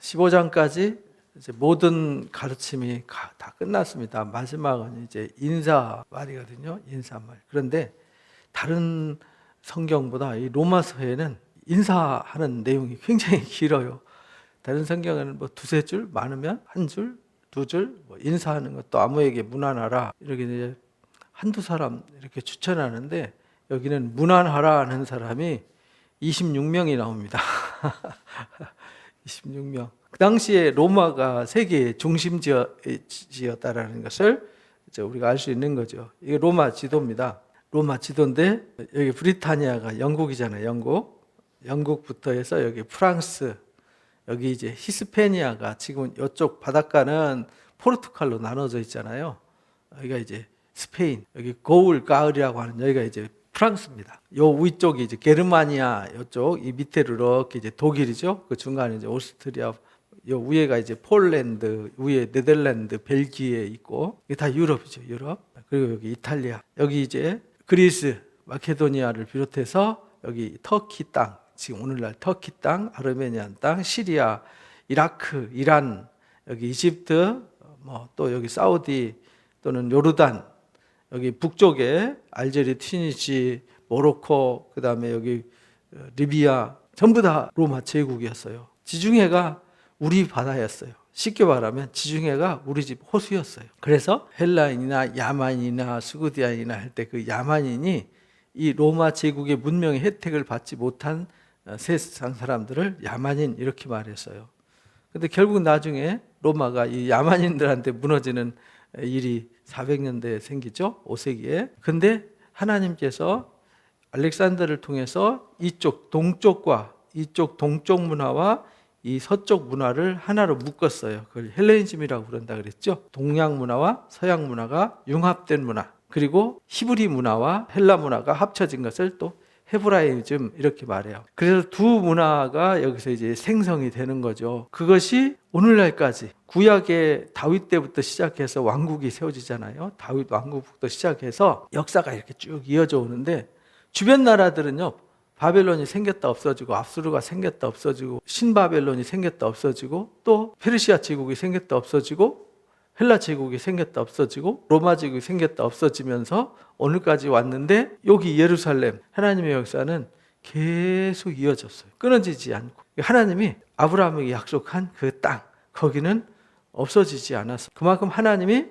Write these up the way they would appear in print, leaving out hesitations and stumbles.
15장까지 이제 모든 가르침이 다 끝났습니다. 마지막은 이제 인사말이거든요. 인사말. 그런데 다른 성경보다 이 로마서에는 인사하는 내용이 굉장히 길어요. 다른 성경에는 뭐 두세 줄, 많으면 한 줄, 두 줄, 뭐 인사하는 것도 아무에게 문안하라 이렇게 이제 한두 사람 이렇게 추천하는데 여기는 문안하라 는 사람이 26명이 나옵니다. 26명. 그 당시에 로마가 세계의 중심지였다라는 것을 이제 우리가 알 수 있는 거죠. 이게 로마 지도입니다. 로마 지도인데 여기 브리타니아가 영국이잖아요. 영국부터 해서 여기 프랑스, 여기 이제 히스패니아가 지금 이쪽 바닷가는 포르투갈로 나눠져 있잖아요. 여기가 이제 스페인, 여기 고울, 가을이라고 하는 여기가 이제 프랑스입니다. 요 위쪽이 이제 게르마니아, 이쪽 이 밑에로 이렇게 이제 독일이죠. 그 중간에 이제 오스트리아, 요 위에가 이제 폴란드, 위에 네덜란드, 벨기에 있고 이게 다 유럽이죠. 유럽. 그리고 여기 이탈리아, 여기 이제 그리스, 마케도니아를 비롯해서 여기 터키 땅, 지금 오늘날 터키 땅, 아르메니안 땅, 시리아, 이라크, 이란, 여기 이집트, 뭐 또 여기 사우디 또는 요르단, 여기 북쪽에 알제리, 튀니지, 모로코, 그 다음에 여기 리비아, 전부 다 로마 제국이었어요. 지중해가 우리 바다였어요. 쉽게 말하면 지중해가 우리 집 호수였어요. 그래서 헬라인이나 야만이나 수구디안이나 할 때 그 야만인이 이 로마 제국의 문명의 혜택을 받지 못한 세상 사람들을 야만인 이렇게 말했어요. 근데 결국 나중에 로마가 이 야만인들한테 무너지는 일이 400년대에 생기죠. 5세기에. 근데 하나님께서 알렉산더를 통해서 이쪽 동쪽과 이쪽 동쪽 문화와 이 서쪽 문화를 하나로 묶었어요. 그걸 헬레니즘이라고 그런다 그랬죠. 동양 문화와 서양 문화가 융합된 문화. 그리고 히브리 문화와 헬라 문화가 합쳐진 것을 또 헤브라이즘 이렇게 말해요. 그래서 두 문화가 여기서 이제 생성이 되는 거죠. 그것이 오늘날까지 구약의 다윗 때부터 시작해서 왕국이 세워지잖아요. 다윗 왕국부터 시작해서 역사가 이렇게 쭉 이어져 오는데 주변 나라들은요. 바벨론이 생겼다 없어지고 압수르가 생겼다 없어지고 신바벨론이 생겼다 없어지고 또 페르시아 제국이 생겼다 없어지고 헬라 제국이 생겼다 없어지고 로마 제국이 생겼다 없어지면서 오늘까지 왔는데 여기 예루살렘 하나님의 역사는 계속 이어졌어요. 끊어지지 않고 하나님이 아브라함에게 약속한 그 땅 거기는 없어지지 않았어요. 그만큼 하나님이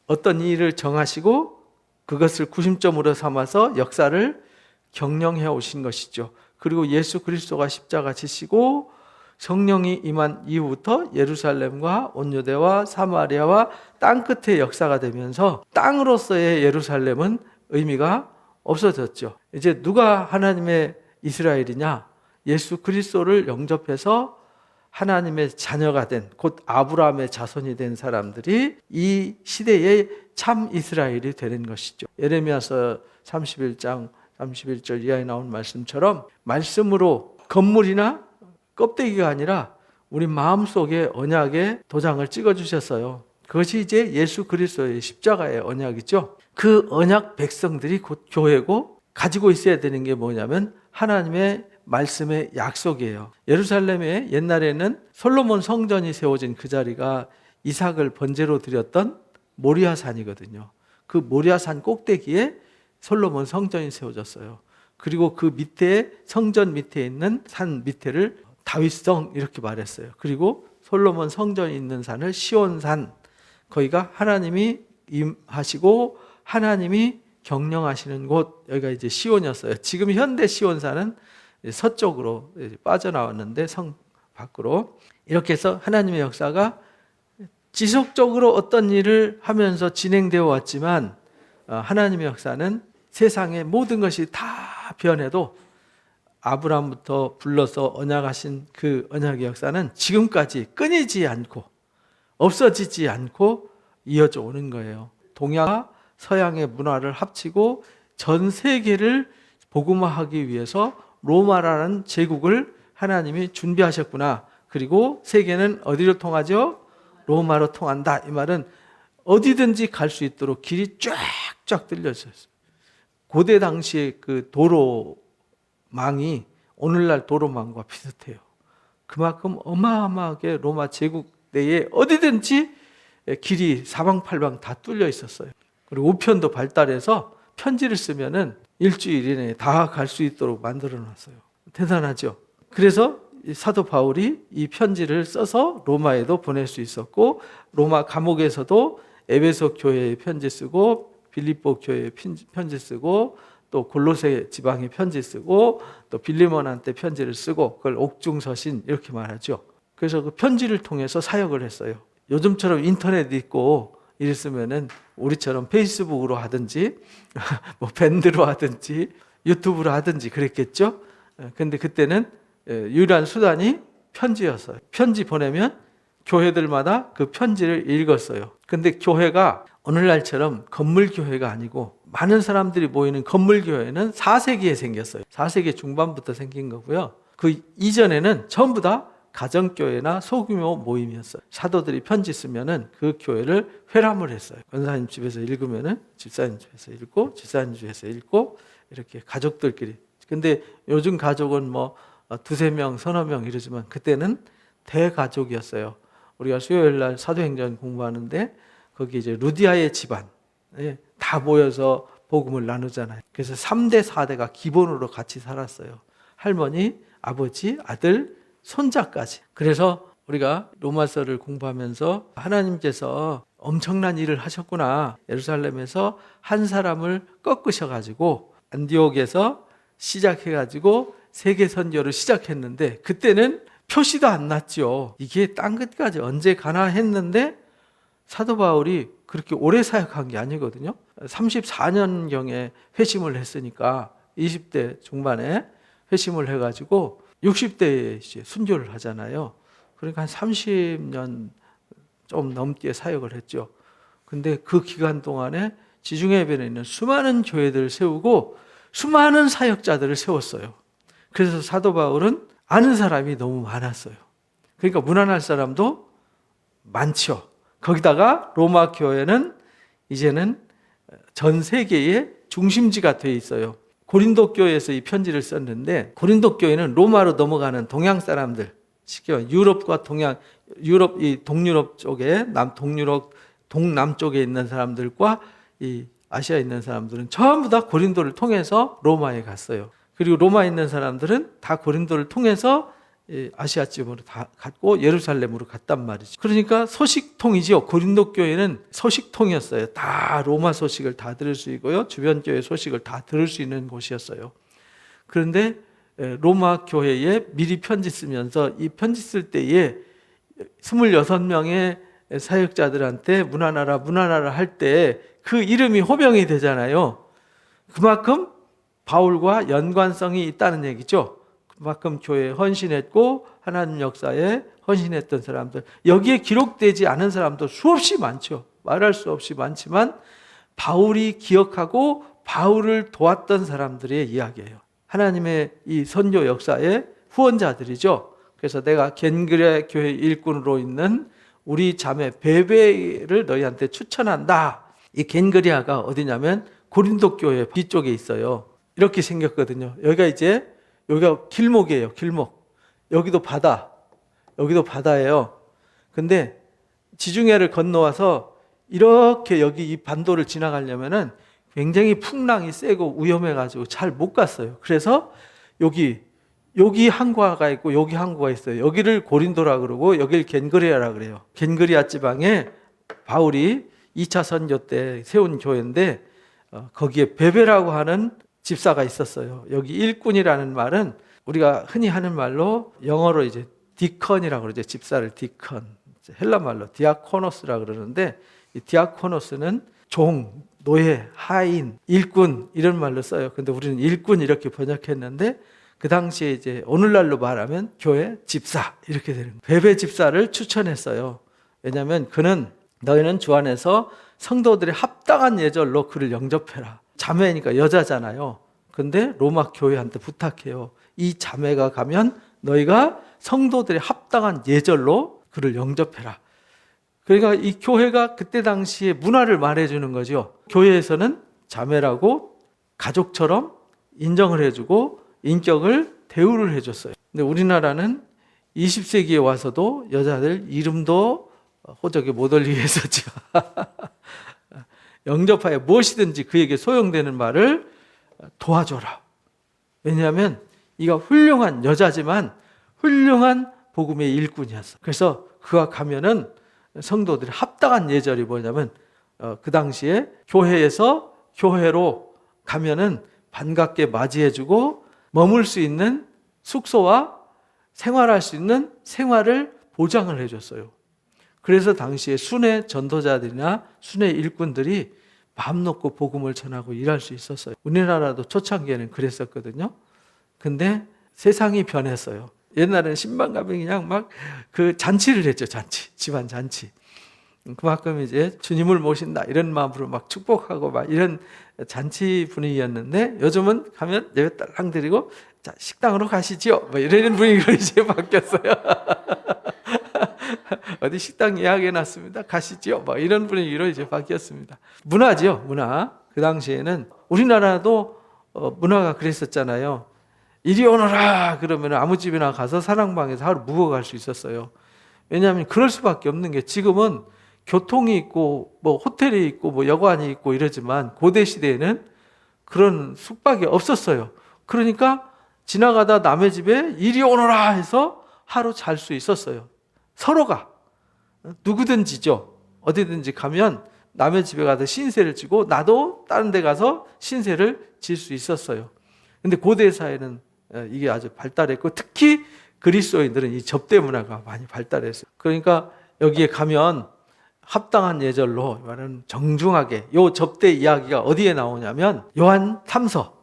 어떤 일을 정하시고 그것을 구심점으로 삼아서 역사를 경영해 오신 것이죠. 그리고 예수 그리스도가 십자가 지시고 성령이 임한 이후부터 예루살렘과 온유대와 사마리아와 땅끝의 역사가 되면서 땅으로서의 예루살렘은 의미가 없어졌죠. 이제 누가 하나님의 이스라엘이냐? 예수 그리스도를 영접해서 하나님의 자녀가 된 곧 아브라함의 자손이 된 사람들이 이 시대의 참 이스라엘이 되는 것이죠. 예레미야서 31장 31절 이하에 나온 말씀처럼 말씀으로 건물이나 껍데기가 아니라 우리 마음속에 언약의 도장을 찍어주셨어요. 그것이 이제 예수 그리스도의 십자가의 언약이죠. 그 언약 백성들이 곧 교회고 가지고 있어야 되는 게 뭐냐면 하나님의 말씀의 약속이에요. 예루살렘에 옛날에는 솔로몬 성전이 세워진 그 자리가 이삭을 번제로 드렸던 모리아산이거든요. 그 모리아산 꼭대기에 솔로몬 성전이 세워졌어요. 그리고 그 밑에 성전 밑에 있는 산 밑에를 다윗성 이렇게 말했어요. 그리고 솔로몬 성전이 있는 산을 시온산, 거기가 하나님이 임하시고 하나님이 경영하시는 곳, 여기가 이제 시온이었어요. 지금 현대 시온산은 서쪽으로 빠져나왔는데 성 밖으로 이렇게 해서 하나님의 역사가 지속적으로 어떤 일을 하면서 진행되어 왔지만 하나님의 역사는 세상의 모든 것이 다 변해도 아브라함부터 불러서 언약하신 그 언약의 역사는 지금까지 끊이지 않고 없어지지 않고 이어져 오는 거예요. 동양과 서양의 문화를 합치고 전 세계를 복음화하기 위해서 로마라는 제국을 하나님이 준비하셨구나. 그리고 세계는 어디로 통하죠? 로마로 통한다. 이 말은 어디든지 갈 수 있도록 길이 쫙쫙 뚫려 있었어요. 고대 당시의 그 도로망이 오늘날 도로망과 비슷해요. 그만큼 어마어마하게 로마 제국 내에 어디든지 길이 사방팔방 다 뚫려 있었어요. 그리고 우편도 발달해서 편지를 쓰면은 일주일 이내에 다 갈 수 있도록 만들어 놨어요. 대단하죠. 그래서 사도 바울이 이 편지를 써서 로마에도 보낼 수 있었고, 로마 감옥에서도 에베소 교회에 편지 쓰고, 빌립보 교회에 편지 쓰고, 또 골로새 지방에 편지 쓰고, 또 빌리몬한테 편지를 쓰고, 그걸 옥중서신 이렇게 말하죠. 그래서 그 편지를 통해서 사역을 했어요. 요즘처럼 인터넷 있고 이랬으면은 우리처럼 페이스북으로 하든지 뭐 밴드로 하든지 유튜브로 하든지 그랬겠죠. 근데 그때는 유일한 수단이 편지였어요. 편지 보내면 교회들마다 그 편지를 읽었어요. 근데 교회가 오늘날처럼 건물 교회가 아니고 많은 사람들이 모이는 건물 교회는 4세기에 생겼어요. 4세기 중반부터 생긴 거고요. 그 이전에는 전부 다 가정교회나 소규모 모임이었어요. 사도들이 편지 쓰면은 그 교회를 회람을 했어요. 권사님 집에서 읽으면은 집사님 집에서 읽고, 집사님 집에서 읽고, 이렇게 가족들끼리. 근데 요즘 가족은 뭐 두세 명, 서너 명 이러지만 그때는 대가족이었어요. 우리가 수요일 날 사도행전 공부하는데 거기 이제 루디아의 집안 다 모여서 복음을 나누잖아요. 그래서 3대, 4대가 기본으로 같이 살았어요. 할머니, 아버지, 아들, 손자까지. 그래서 우리가 로마서를 공부하면서 하나님께서 엄청난 일을 하셨구나. 예루살렘에서 한 사람을 꺾으셔가지고 안디옥에서 시작해가지고 세계 선교를 시작했는데 그때는 표시도 안 났죠. 이게 땅 끝까지 언제 가나 했는데 사도 바울이 그렇게 오래 사역한 게 아니거든요. 34년경에 회심을 했으니까 20대 중반에 회심을 해가지고 60대에 이제 순교를 하잖아요. 그러니까 한 30년 좀 넘게 사역을 했죠. 근데 그 기간 동안에 지중해변에 있는 수많은 교회들을 세우고 수많은 사역자들을 세웠어요. 그래서 사도 바울은 아는 사람이 너무 많았어요. 그러니까 문안할 사람도 많죠. 거기다가 로마 교회는 이제는 전 세계의 중심지가 돼 있어요. 고린도 교회에서 이 편지를 썼는데 고린도 교회는 로마로 넘어가는 동양 사람들, 유럽과 동양, 유럽 이 동유럽 쪽에 동남 쪽에 있는 사람들과 이 아시아에 있는 사람들은 전부 다 고린도를 통해서 로마에 갔어요. 그리고 로마에 있는 사람들은 다 고린도를 통해서 아시아 지역으로 다 갔고 예루살렘으로 갔단 말이죠. 그러니까 소식통이죠. 고린도 교회는 소식통이었어요. 다 로마 소식을 다 들을 수 있고요. 주변 교회 소식을 다 들을 수 있는 곳이었어요. 그런데 로마 교회에 미리 편지 쓰면서 이 편지 쓸 때에 26명의 사역자들한테 문안하라 할 때 그 이름이 호명이 되잖아요. 그만큼 바울과 연관성이 있다는 얘기죠. 그만큼 교회에 헌신했고 하나님 역사에 헌신했던 사람들, 여기에 기록되지 않은 사람도 수없이 많죠. 말할 수 없이 많지만 바울이 기억하고 바울을 도왔던 사람들의 이야기예요. 하나님의 이 선교 역사의 후원자들이죠. 그래서 내가 겐그레 교회 일꾼으로 있는 우리 자매 베베를 너희한테 추천한다. 이 겐그리아가 어디냐면 고린도 교회 뒤쪽에 있어요. 이렇게 생겼거든요. 여기가 길목이에요. 길목. 여기도 바다예요. 근데 지중해를 건너와서 이렇게 여기 이 반도를 지나가려면은 굉장히 풍랑이 세고 위험해가지고 잘 못 갔어요. 그래서 여기 항구가 있고 여기 항구가 있어요. 여기를 고린도라 그러고 여기를 겐그리아라 그래요. 겐그리아 지방에 바울이 2차 선교 때 세운 교회인데 거기에 베베라고 하는 집사가 있었어요. 여기 일꾼이라는 말은 우리가 흔히 하는 말로 영어로 이제 디컨이라고 그러죠. 집사를 디컨. 헬라 말로 디아코노스라 그러는데 이 디아코노스는 종, 노예, 하인, 일꾼 이런 말로 써요. 근데 우리는 일꾼 이렇게 번역했는데 그 당시에 이제 오늘날로 말하면 교회 집사 이렇게 되는 거예요. 베베 집사를 추천했어요. 왜냐하면 그는 너희는 주 안에서 성도들의 합당한 예절로 그를 영접해라. 자매니까 여자잖아요. 근데 로마 교회한테 부탁해요. 이 자매가 가면 너희가 성도들의 합당한 예절로 그를 영접해라. 그러니까 이 교회가 그때 당시에 문화를 말해주는 거죠. 교회에서는 자매라고 가족처럼 인정을 해주고 인격을 대우를 해줬어요. 근데 우리나라는 20세기에 와서도 여자들 이름도 호적에 못 올리게 했었죠. 영접하여 무엇이든지 그에게 소용되는 말을 도와줘라. 왜냐하면 이가 훌륭한 여자지만 훌륭한 복음의 일꾼이었어. 그래서 그가 가면은 성도들이 합당한 예절이 뭐냐면 그 당시에 교회에서 교회로 가면은 반갑게 맞이해주고 머물 수 있는 숙소와 생활할 수 있는 생활을 보장을 해줬어요. 그래서 당시에 순회 전도자들이나 순회 일꾼들이 마음 놓고 복음을 전하고 일할 수 있었어요. 우리나라도 초창기에는 그랬었거든요. 근데 세상이 변했어요. 옛날에는 신방 가면 그냥 막 그 잔치를 했죠. 잔치, 집안 잔치. 그만큼 이제 주님을 모신다 이런 마음으로 막 축복하고 막 이런 잔치 분위기였는데 요즘은 가면 예배달랑 드리고 자 식당으로 가시지요. 뭐 이런 분위기로 이제 바뀌었어요. 어디 식당 예약해놨습니다. 가시지요. 뭐 이런 분위기로 이제 바뀌었습니다. 문화죠, 문화. 그 당시에는 우리나라도 문화가 그랬었잖아요. 이리 오너라 그러면 아무 집이나 가서 사랑방에서 하루 묵어갈 수 있었어요. 왜냐하면 그럴 수밖에 없는 게 지금은 교통이 있고 뭐 호텔이 있고 뭐 여관이 있고 이러지만 고대 시대에는 그런 숙박이 없었어요. 그러니까 지나가다 남의 집에 이리 오너라 해서 하루 잘 수 있었어요. 서로가 누구든지죠. 어디든지 가면 남의 집에 가서 신세를 지고 나도 다른 데 가서 신세를 질 수 있었어요. 근데 고대 사회는 이게 아주 발달했고 특히 그리스도인들은 이 접대 문화가 많이 발달했어요. 그러니까 여기에 가면 합당한 예절로 말하는 정중하게 요 접대 이야기가 어디에 나오냐면 요한 3서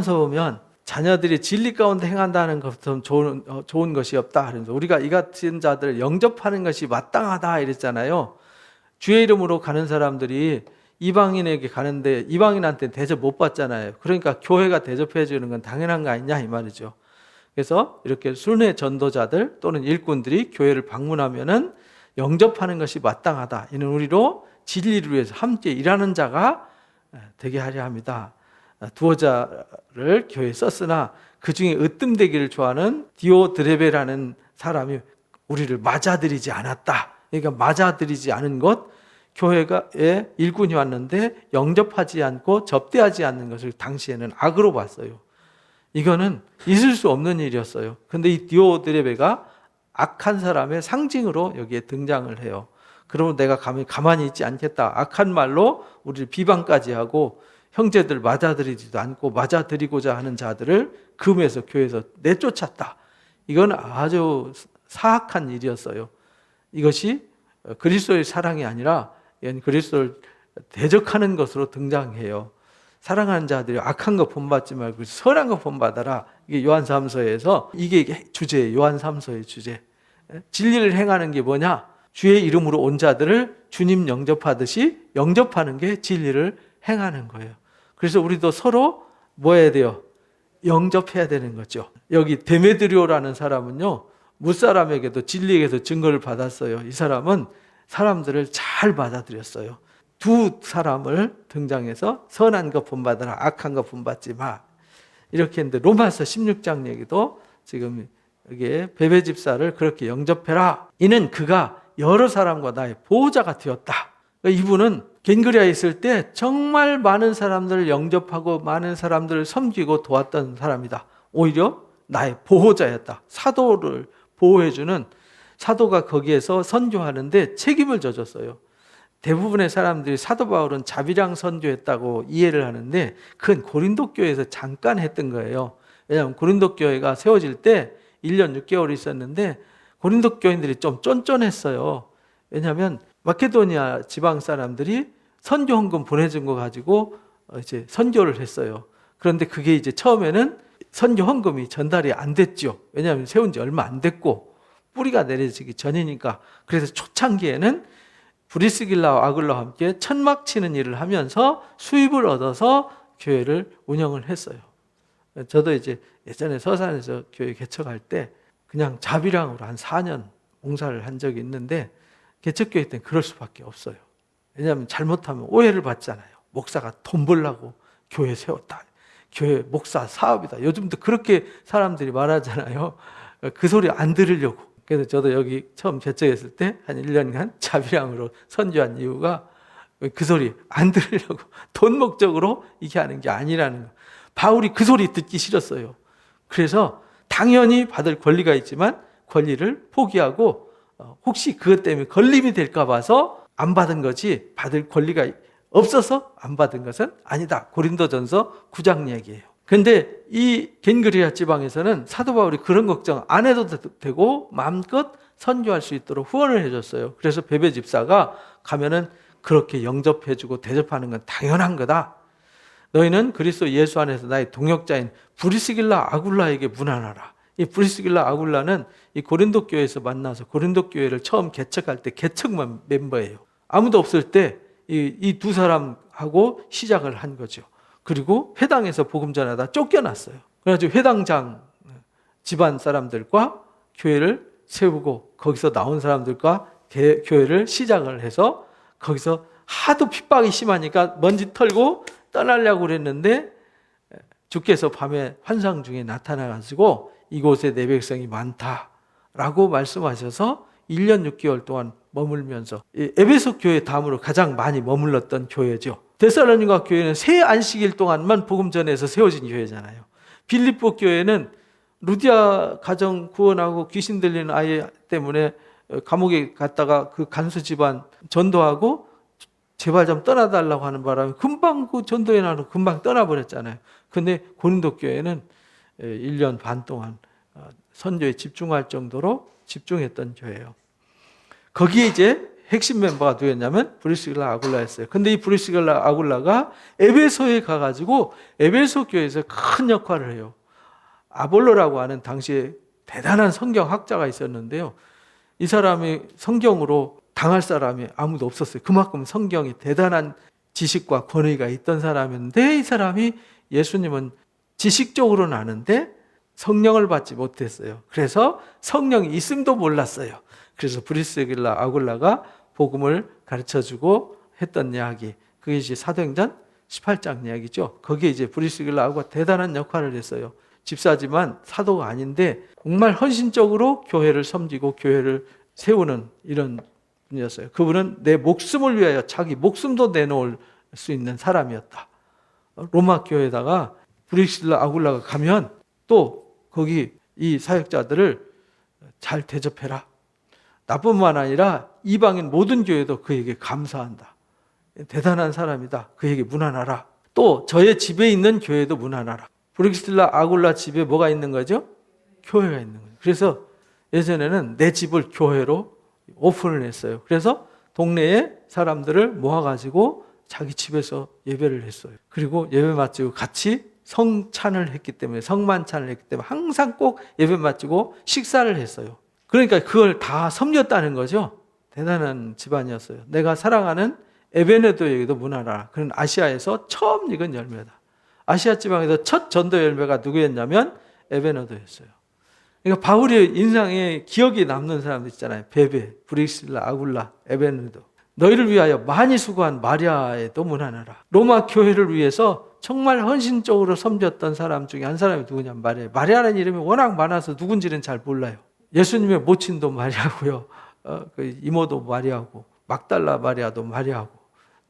보면 자녀들이 진리 가운데 행한다는 것은 좋은 것이 없다. 그래서 우리가 이 같은 자들을 영접하는 것이 마땅하다 이랬잖아요. 주의 이름으로 가는 사람들이 이방인에게 가는데 이방인한테 대접 못 받잖아요. 그러니까 교회가 대접해 주는 건 당연한 거 아니냐 이 말이죠. 그래서 이렇게 순회 전도자들 또는 일꾼들이 교회를 방문하면은 영접하는 것이 마땅하다. 이는 우리로 진리를 위해서 함께 일하는 자가 되게 하려 합니다. 두어자를 교회에 썼으나 그 중에 으뜸되기를 좋아하는 디오드레베라는 사람이 우리를 맞아들이지 않았다. 그러니까 맞아들이지 않은 것, 교회에 일꾼이 왔는데 영접하지 않고 접대하지 않는 것을 당시에는 악으로 봤어요. 이거는 있을 수 없는 일이었어요. 근데 이 디오드레베가 악한 사람의 상징으로 여기에 등장을 해요. 그러면 내가 가만히 있지 않겠다. 악한 말로 우리를 비방까지 하고 형제들 맞아들이지도 않고 맞아들이고자 하는 자들을 금에서 교회에서 내쫓았다. 이건 아주 사악한 일이었어요. 이것이 그리스도의 사랑이 아니라 그리스도를 대적하는 것으로 등장해요. 사랑하는 자들이 악한 거 본받지 말고 선한 거 본받아라. 이게 요한 3서에서 이게 주제예요. 요한 3서의 주제. 진리를 행하는 게 뭐냐? 주의 이름으로 온 자들을 주님 영접하듯이 영접하는 게 진리를 행하는 거예요. 그래서 우리도 서로 뭐 해야 돼요? 영접해야 되는 거죠. 여기 데메드리오라는 사람은요, 무사람에게도 진리에게서 증거를 받았어요. 이 사람은 사람들을 잘 받아들였어요. 두 사람을 등장해서 선한 것 본받아라, 악한 것 본받지 마. 이렇게 했는데 로마서 16장 얘기도 지금 여기에 베베 집사를 그렇게 영접해라. 이는 그가 여러 사람과 나의 보호자가 되었다. 이분은 겐그리아에 있을 때 정말 많은 사람들을 영접하고 많은 사람들을 섬기고 도왔던 사람이다. 오히려 나의 보호자였다. 사도를 보호해주는, 사도가 거기에서 선교하는데 책임을 져줬어요. 대부분의 사람들이 사도 바울은 자비랑 선교했다고 이해를 하는데 그건 고린도 교회에서 잠깐 했던 거예요. 왜냐하면 고린도 교회가 세워질 때 1년 6개월 있었는데 고린도 교인들이 좀 쫀쫀했어요. 왜냐하면 마케도니아 지방 사람들이 선교 헌금 보내준 거 가지고 이제 선교를 했어요. 그런데 그게 이제 처음에는 선교 헌금이 전달이 안 됐죠. 왜냐하면 세운 지 얼마 안 됐고 뿌리가 내려지기 전이니까. 그래서 초창기에는 브리스길라와 아굴라와 함께 천막 치는 일을 하면서 수입을 얻어서 교회를 운영을 했어요. 저도 이제 예전에 서산에서 교회 개척할 때 그냥 자비랑으로 한 4년 봉사를 한 적이 있는데 개척교회 때는 그럴 수밖에 없어요. 왜냐하면 잘못하면 오해를 받잖아요. 목사가 돈 벌려고 교회 세웠다. 교회 목사 사업이다. 요즘도 그렇게 사람들이 말하잖아요. 그 소리 안 들으려고. 그래서 저도 여기 처음 개척했을 때 한 1년간 자비랑으로 선교한 이유가 그 소리 안 들으려고, 돈 목적으로 이게 하는 게 아니라는 거. 바울이 그 소리 듣기 싫었어요. 그래서 당연히 받을 권리가 있지만 권리를 포기하고 혹시 그것 때문에 걸림이 될까 봐서 안 받은 거지, 받을 권리가 없어서 안 받은 것은 아니다. 고린도전서 9장 얘기예요. 근데 이 겐그리아 지방에서는 사도 바울이 그런 걱정 안 해도 되고 마음껏 선교할 수 있도록 후원을 해줬어요. 그래서 베베 집사가 가면은 그렇게 영접해주고 대접하는 건 당연한 거다. 너희는 그리스도 예수 안에서 나의 동역자인 브리스길라 아굴라에게 문안하라. 이 브리스길라 아굴라는 이 고린도 교회에서 만나서 고린도 교회를 처음 개척할 때 개척만 멤버예요. 아무도 없을 때 이 두 사람하고 시작을 한 거죠. 그리고 회당에서 복음 전하다 쫓겨났어요. 그래가지고 회당장 집안 사람들과 교회를 세우고 거기서 나온 사람들과 교회를 시작을 해서 거기서 하도 핍박이 심하니까 먼지 털고 떠나려고 그랬는데 주께서 밤에 환상 중에 나타나가지고 이곳에 내 백성이 많다라고 말씀하셔서 1년 6개월 동안 머물면서 에베소 교회 다음으로 가장 많이 머물렀던 교회죠. 데살로니가 교회는 새 안식일 동안만 복음 전해서 세워진 교회잖아요. 빌립보 교회는 루디아 가정 구원하고 귀신 들리는 아이 때문에 감옥에 갔다가 그 간수 집안 전도하고 제발 좀 떠나달라고 하는 바람에 금방 그 전도에 나서 금방 떠나버렸잖아요. 근데 고린도 교회는 1년 반 동안 선교에 집중할 정도로 집중했던 교회예요. 거기에 이제 핵심 멤버가 누구였냐면 브리스길라 아굴라였어요. 근데 이 브리스길라 아굴라가 에베소에 가가지고 에베소 교회에서 큰 역할을 해요. 아볼로라고 하는 당시에 대단한 성경학자가 있었는데요. 이 사람이 성경으로 당할 사람이 아무도 없었어요. 그만큼 성경이 대단한 지식과 권위가 있던 사람인데 이 사람이 예수님은 지식적으로는 아는데 성령을 받지 못했어요. 그래서 성령이 있음도 몰랐어요. 그래서 브리스길라 아굴라가 복음을 가르쳐주고 했던 이야기, 그게 이제 사도행전 18장 이야기죠. 거기에 이제 브리스길라 아굴라가 대단한 역할을 했어요. 집사지만 사도가 아닌데 정말 헌신적으로 교회를 섬기고 교회를 세우는 이런 분이었어요. 그분은 내 목숨을 위하여 자기 목숨도 내놓을 수 있는 사람이었다. 로마 교회에다가 브리스길라 아굴라가 가면 또 거기 이 사역자들을 잘 대접해라. 나뿐만 아니라 이방인 모든 교회도 그에게 감사한다. 대단한 사람이다. 그에게 문안하라. 또 저의 집에 있는 교회도 문안하라. 브리스길라 아굴라 집에 뭐가 있는 거죠? 교회가 있는 거예요. 그래서 예전에는 내 집을 교회로 오픈을 했어요. 그래서 동네에 사람들을 모아가지고 자기 집에서 예배를 했어요. 그리고 예배 마치고 같이 성찬을 했기 때문에, 성만찬을 했기 때문에 항상 꼭 예배 마치고 식사를 했어요. 그러니까 그걸 다 섬겼다는 거죠. 대단한 집안이었어요. 내가 사랑하는 에베네도에게도 문안하라. 그는 아시아에서 처음 익은 열매다. 아시아 지방에서 첫 전도 열매가 누구였냐면 에베네도였어요. 그러니까 바울의 인상에 기억에 남는 사람들 있잖아요. 베베, 브리스길라, 아굴라, 에베네도. 너희를 위하여 많이 수고한 마리아에도 문안하라. 로마 교회를 위해서 정말 헌신적으로 섬겼던 사람 중에 한 사람이 누구냐면 마리아. 마리아라는 이름이 워낙 많아서 누군지는 잘 몰라요. 예수님의 모친도 마리아고요. 그 이모도 마리아고, 막달라 마리아도 마리아고,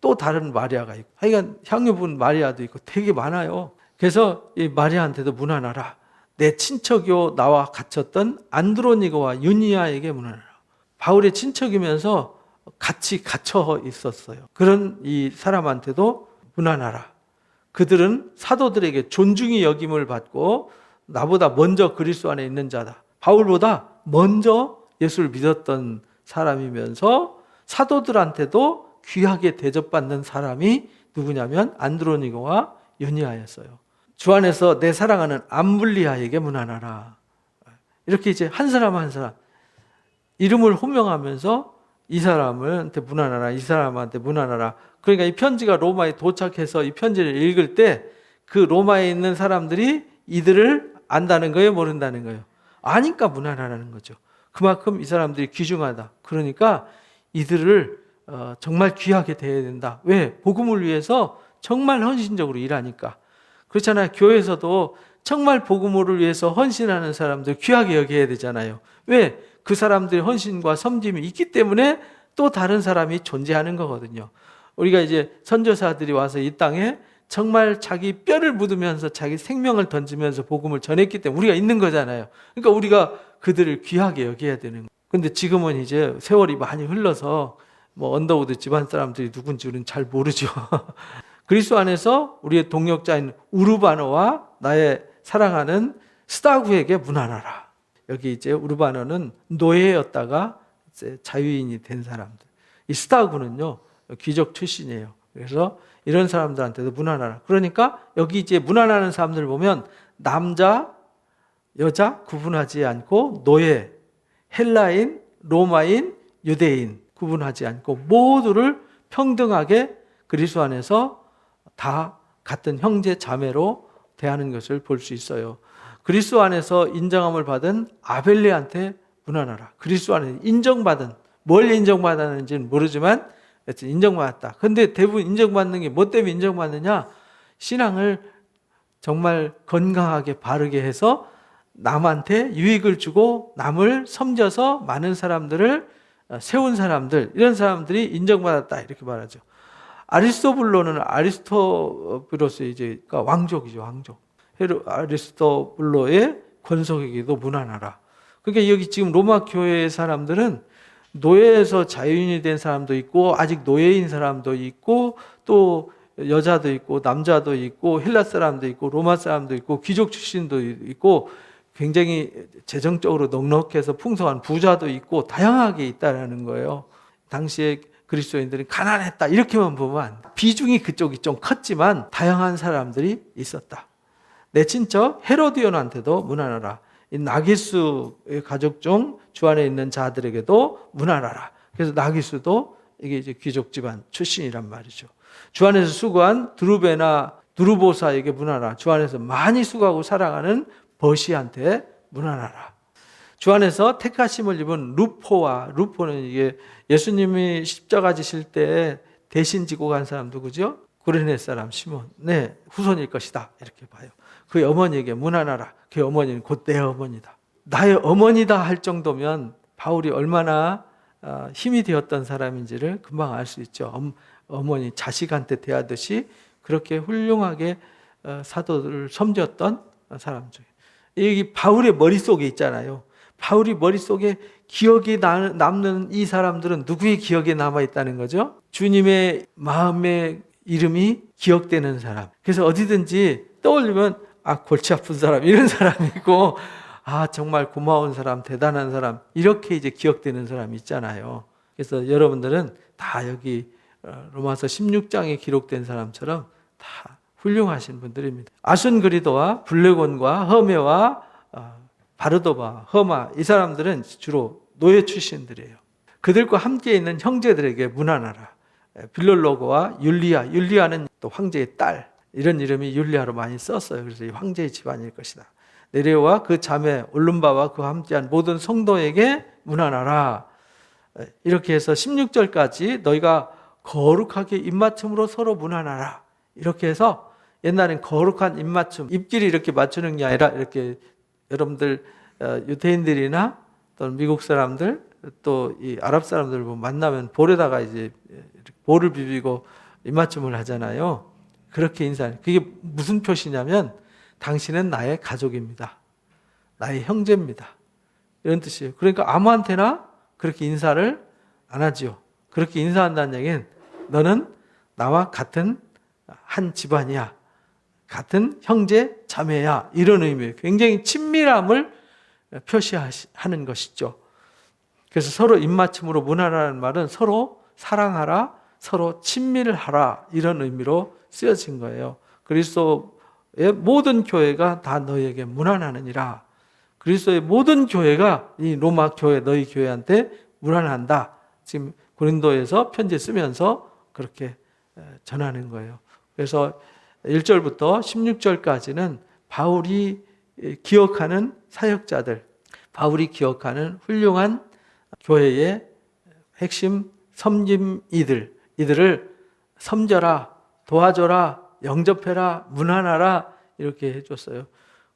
또 다른 마리아가 있고, 하여간 향유분 마리아도 있고 되게 많아요. 그래서 이 마리아한테도 문안하라. 내 친척이요 나와 갇혔던 안드로니고와 유니아에게 문안하라. 바울의 친척이면서 같이 갇혀 있었어요. 그런 이 사람한테도 문안하라. 그들은 사도들에게 존중의 여김을 받고 나보다 먼저 그리스도 안에 있는 자다. 바울보다 먼저 예수를 믿었던 사람이면서 사도들한테도 귀하게 대접받는 사람이 누구냐면 안드로니고와 유니아였어요. 주 안에서 내 사랑하는 암블리아에게 문안하라. 이렇게 이제 한 사람 한 사람 이름을 호명하면서 이 사람한테 문안하라, 이 사람한테 문안하라. 그러니까 이 편지가 로마에 도착해서 이 편지를 읽을 때 그 로마에 있는 사람들이 이들을 안다는 거예요, 모른다는 거예요? 아니까 문안하라는 거죠. 그만큼 이 사람들이 귀중하다. 그러니까 이들을 정말 귀하게 대해야 된다. 왜? 복음을 위해서 정말 헌신적으로 일하니까. 그렇잖아요. 교회에서도 정말 복음을 위해서 헌신하는 사람들 귀하게 여겨야 되잖아요. 왜? 그 사람들의 헌신과 섬김이 있기 때문에 또 다른 사람이 존재하는 거거든요. 우리가 이제 선교사들이 와서 이 땅에 정말 자기 뼈를 묻으면서 자기 생명을 던지면서 복음을 전했기 때문에 우리가 있는 거잖아요. 그러니까 우리가 그들을 귀하게 여겨야 되는 거예요. 근데 지금은 이제 세월이 많이 흘러서 뭐 언더우드 집안 사람들이 누군지 우리는 잘 모르죠. 그리스도 안에서 우리의 동역자인 우르바노와 나의 사랑하는 스타구에게 문안하라. 여기 이제 우르바노는 노예였다가 이제 자유인이 된 사람들. 이 스타구는요, 귀족 출신이에요. 그래서 이런 사람들한테도 문안하라. 그러니까 여기 이제 문안하는 사람들 보면 남자, 여자 구분하지 않고 노예, 헬라인, 로마인, 유대인 구분하지 않고 모두를 평등하게 그리스도 안에서 다 같은 형제 자매로 대하는 것을 볼 수 있어요. 그리스도 안에서 인정함을 받은 아벨레한테 문안하라. 그리스도 안에 인정받은, 뭘 인정받았는지는 모르지만 인정받았다. 근데 대부분 인정받는 게 뭐 때문에 인정받느냐? 신앙을 정말 건강하게 바르게 해서 남한테 유익을 주고 남을 섬겨서 많은 사람들을 세운 사람들, 이런 사람들이 인정받았다 이렇게 말하죠. 아리스토블로는 아리스토블로스의 이제 왕족이죠, 왕족. 아리스토블로의 권속에게도 문안하라. 그러니까 여기 지금 로마 교회의 사람들은 노예에서 자유인이 된 사람도 있고 아직 노예인 사람도 있고 또 여자도 있고 남자도 있고 헬라 사람도 있고 로마 사람도 있고 귀족 출신도 있고 굉장히 재정적으로 넉넉해서 풍성한 부자도 있고 다양하게 있다라는 거예요. 당시에 그리스도인들이 가난했다 이렇게만 보면 비중이 그쪽이 좀 컸지만 다양한 사람들이 있었다. 내 친척 헤로디온한테도 문안하라. 이 나기수의 가족 중 주 안에 있는 자들에게도 문안하라. 그래서 나기수도 이게 이제 귀족 집안 출신이란 말이죠. 주 안에서 수고한 드루베나 두루보사에게 문안하라. 주 안에서 많이 수고하고 사랑하는 버시한테 문안하라. 주 안에서 택하심을 입은 루포는 이게 예수님이 십자가 지실 때 대신 지고 간 사람 누구죠? 구레네 사람 시몬. 네, 후손일 것이다. 이렇게 봐요. 그의 어머니에게 문안하라. 그의 어머니는 곧 내 어머니다. 나의 어머니다 할 정도면 바울이 얼마나 힘이 되었던 사람인지를 금방 알 수 있죠. 어머니 자식한테 대하듯이 그렇게 훌륭하게 사도들을 섬겼던 사람 중에. 여기 바울의 머릿속에 있잖아요. 바울이 머릿속에 기억에 남는 이 사람들은 누구의 기억에 남아있다는 거죠? 주님의 마음의 이름이 기억되는 사람. 그래서 어디든지 떠올리면 골치 아픈 사람 이런 사람이 있고 정말 고마운 사람, 대단한 사람 이렇게 이제 기억되는 사람이 있잖아요. 그래서 여러분들은 다 여기 로마서 16장에 기록된 사람처럼 다 훌륭하신 분들입니다. 아순그리도와 블레곤과 허메와 바르도바, 허마 이 사람들은 주로 노예 출신들이에요. 그들과 함께 있는 형제들에게 문안하라. 빌롤로고와 율리아는 또 황제의 딸, 이런 이름이 율리아로 많이 썼어요. 그래서 이 황제의 집안일 것이다. 네레오와 그 자매 올lum바와 그와 함께한 모든 성도에게 문안하라. 이렇게 해서 16절까지 너희가 거룩하게 입맞춤으로 서로 문안하라. 이렇게 해서 옛날엔 거룩한 입맞춤, 입끼리 이렇게 맞추는 게 아니라 이렇게 여러분들 유대인들이나 또는 미국 사람들 또 이 아랍 사람들 만나면 볼에다가 이제 볼을 비비고 입맞춤을 하잖아요. 그렇게 인사하는. 그게 무슨 표시냐면 당신은 나의 가족입니다. 나의 형제입니다. 이런 뜻이에요. 그러니까 아무한테나 그렇게 인사를 안 하죠. 그렇게 인사한다는 얘기는 너는 나와 같은 한 집안이야. 같은 형제 자매야. 이런 의미예요. 굉장히 친밀함을 표시하는 것이죠. 그래서 서로 입맞춤으로 문안하라는 말은 서로 사랑하라, 서로 친밀하라 이런 의미로 쓰여진 거예요. 그리스도의 모든 교회가 다 너희에게 문안하느니라. 그리스도의 모든 교회가 이 로마 교회 너희 교회한테 문안한다. 지금 고린도에서 편지 쓰면서 그렇게 전하는 거예요. 그래서 1절부터 16절까지는 바울이 기억하는 사역자들, 바울이 기억하는 훌륭한 교회의 핵심 섬김이들, 이들을 섬겨라, 도와줘라, 영접해라, 문안하라 이렇게 해줬어요.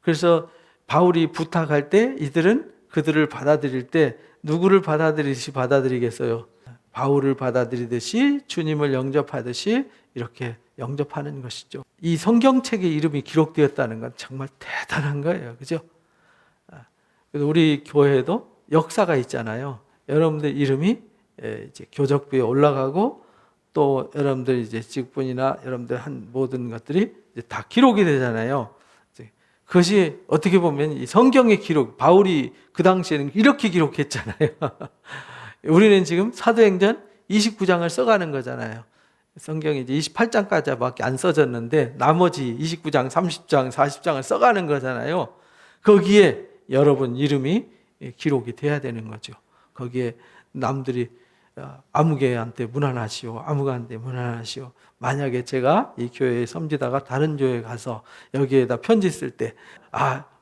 그래서 바울이 부탁할 때 이들은 그들을 받아들일 때 누구를 받아들이듯이 받아들이겠어요? 바울을 받아들이듯이 주님을 영접하듯이 이렇게 영접하는 것이죠. 이 성경책에 이름이 기록되었다는 건 정말 대단한 거예요. 그죠? 그래서 우리 교회도 역사가 있잖아요. 여러분들 이름이 이제 교적부에 올라가고 또 여러분들 이제 직분이나 여러분들 한 모든 것들이 이제 다 기록이 되잖아요. 그것이 어떻게 보면 이 성경의 기록, 바울이 그 당시에는 이렇게 기록했잖아요. 우리는 지금 사도행전 29장을 써가는 거잖아요. 성경이 이제 28장까지밖에 안 써졌는데 나머지 29장, 30장, 40장을 써가는 거잖아요. 거기에 여러분 이름이 기록이 돼야 되는 거죠. 거기에 남들이 아무개한테 문안하시오, 아무개한테 문안하시오. 만약에 제가 이 교회에 섬기다가 다른 교회에 가서 여기에다 편지 쓸 때